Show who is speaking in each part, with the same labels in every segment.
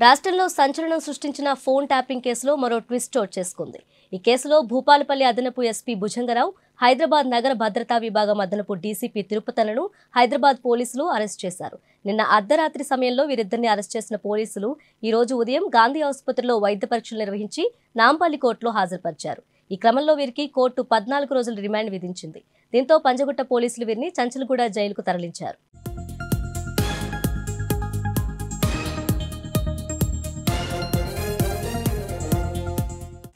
Speaker 1: రాష్ట్రంలో సంచలనం సృష్టించిన ఫోన్ ట్యాపింగ్ కేసులో మరో ట్విస్ట్ చోటు చేసుకుంది. ఈ కేసులో భూపాలపల్లి అదనపు ఎస్పీ భుజంగరావు, హైదరాబాద్ నగర భద్రతా విభాగం అదనపు డీసీపీ తిరుపతలను హైదరాబాద్ పోలీసులు అరెస్ట్ చేశారు. నిన్న అర్ధరాత్రి సమయంలో వీరిద్దరిని అరెస్ట్ చేసిన పోలీసులు ఈ రోజు ఉదయం గాంధీ ఆసుపత్రిలో వైద్య పరీక్షలు నిర్వహించి నాంపల్లి కోర్టులో హాజరుపరిచారు. ఈ క్రమంలో వీరికి కోర్టు 14 రోజుల రిమాండ్ విధించింది. దీంతో పంజగుట్ట పోలీసులు వీరిని చంచల్గూడ జైలుకు తరలించారు.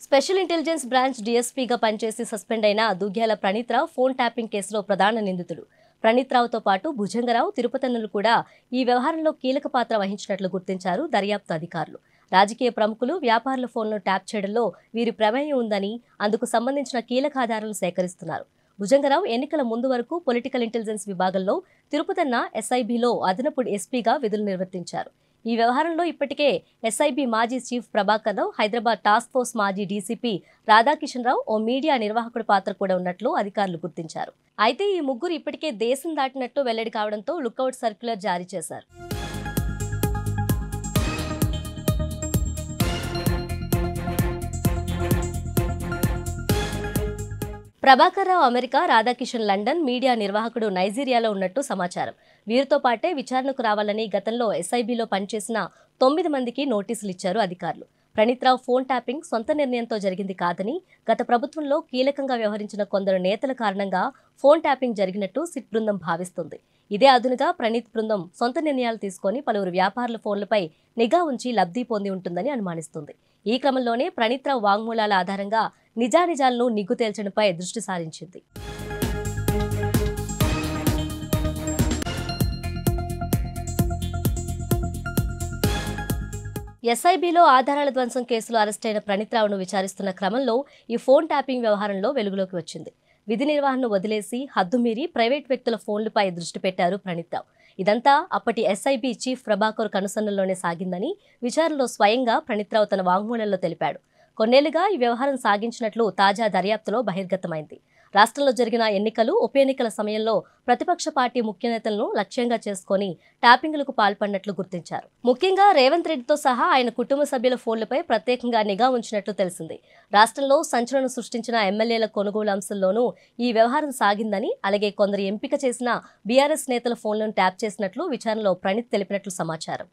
Speaker 1: స్పెషల్ ఇంటెలిజెన్స్ బ్రాంచ్ డీఎస్పీగా పనిచేసి సస్పెండ్ అయిన దుగ్గ్యాల ప్రణీత్రావు ఫోన్ ట్యాపింగ్ కేసులో ప్రధాన నిందితుడు. ప్రణీత్రావుతో పాటు భుజంగరావు, తిరుపతన్నులు కూడా ఈ వ్యవహారంలో కీలక పాత్ర వహించినట్లు గుర్తించారు దర్యాప్తు అధికారులు. రాజకీయ ప్రముఖులు, వ్యాపారుల ఫోన్లను ట్యాప్ చేయడంలో వీరి ప్రమేయం ఉందని, అందుకు సంబంధించిన కీలక ఆధారాలు సేకరిస్తున్నారు. భుజంగరావు ఎన్నికల ముందు వరకు పొలిటికల్ ఇంటెలిజెన్స్ విభాగంలో, తిరుపతన్న ఎస్ఐబిలో అదనపు ఎస్పీగా విధులు నిర్వర్తించారు. ఈ వ్యవహారంలో ఇప్పటికే ఎస్ఐబి మాజీ chief Prabhakar Rao, Hyderabad task force మాజీ డీసీపీ రాధాకిషన్ రావు, ఓ మీడియా నిర్వాహకుడి పాత్ర కూడా ఉన్నట్లు అధికారులు గుర్తించారు. అయితే ఈ ముగ్గురు ఇప్పటికే దేశం దాటినట్టు వెల్లడి కావడంతో లుకౌట్ సర్క్యులర్ జారీ చేశారు. Prabhakar Rao America, Radhakishan London, media నిర్వాహకుడు నైజీరియాలో ఉన్నట్టు సమాచారం. వీరితో పాటే విచారణకు రావాలని గతంలో ఎస్ఐబిలో పనిచేసిన 9 మందికి నోటీసులు ఇచ్చారు అధికారులు. ప్రణీత్రావు ఫోన్ ట్యాపింగ్ సొంత నిర్ణయంతో జరిగింది కాదని, గత ప్రభుత్వంలో కీలకంగా వ్యవహరించిన కొందరు నేతల కారణంగా ఫోన్ ట్యాపింగ్ జరిగినట్టు సిట్ బృందం భావిస్తుంది. ఇదే అదునుగా ప్రణీత్ బృందం సొంత నిర్ణయాలు తీసుకొని పలువురు వ్యాపారుల ఫోన్లపై నిఘా ఉంచి లబ్ధి పొంది ఉంటుందని అనుమానిస్తుంది. ఈ క్రమంలోనే ప్రణీత్రావు వాంగ్మూలాల ఆధారంగా నిజానిజాలను నిగ్గు తేల్చడంపై దృష్టి సారించింది. ఎస్ఐబిలో ఆధారాల ధ్వంసం కేసులో అరెస్టైన ప్రణీత్రావును విచారిస్తున్న క్రమంలో ఈ ఫోన్ ట్యాపింగ్ వ్యవహారంలో వెలుగులోకి వచ్చింది. విధి నిర్వహణను వదిలేసి హద్దుమీరి ప్రైవేట్ వ్యక్తుల ఫోన్లపై దృష్టి పెట్టారు ప్రణీత్రావు. ఇదంతా అప్పటి ఎస్ఐబి చీఫ్ ప్రభాకర్ కనుసన్నల్లోనే సాగిందని విచారణలో స్వయంగా ప్రణీత్రావు తన వాంగ్మూలంలో తెలిపాడు. కొన్నేళ్లుగా ఈ వ్యవహారం సాగించినట్లు తాజా దర్యాప్తులో బహిర్గతమైంది. రాష్ట్రంలో జరిగిన ఎన్నికలు, ఉప ఎన్నికల సమయంలో ప్రతిపక్ష పార్టీ ముఖ్య నేతలను లక్ష్యంగా చేసుకుని ట్యాపింగ్లకు పాల్పడినట్లు గుర్తించారు. ముఖ్యంగా రేవంత్ రెడ్డితో సహా ఆయన కుటుంబ సభ్యుల ఫోన్లపై ప్రత్యేకంగా నిఘా ఉంచినట్లు తెలిసింది. రాష్ట్రంలో సంచలనం సృష్టించిన ఎమ్మెల్యేల కొనుగోలు అంశంలోనూ ఈ వ్యవహారం సాగిందని, అలాగే కొందరు ఎంపిక చేసిన బీఆర్ఎస్ నేతల ఫోన్లను ట్యాప్ చేసినట్లు విచారణలో ప్రణీత్ తెలిపినట్లు సమాచారం.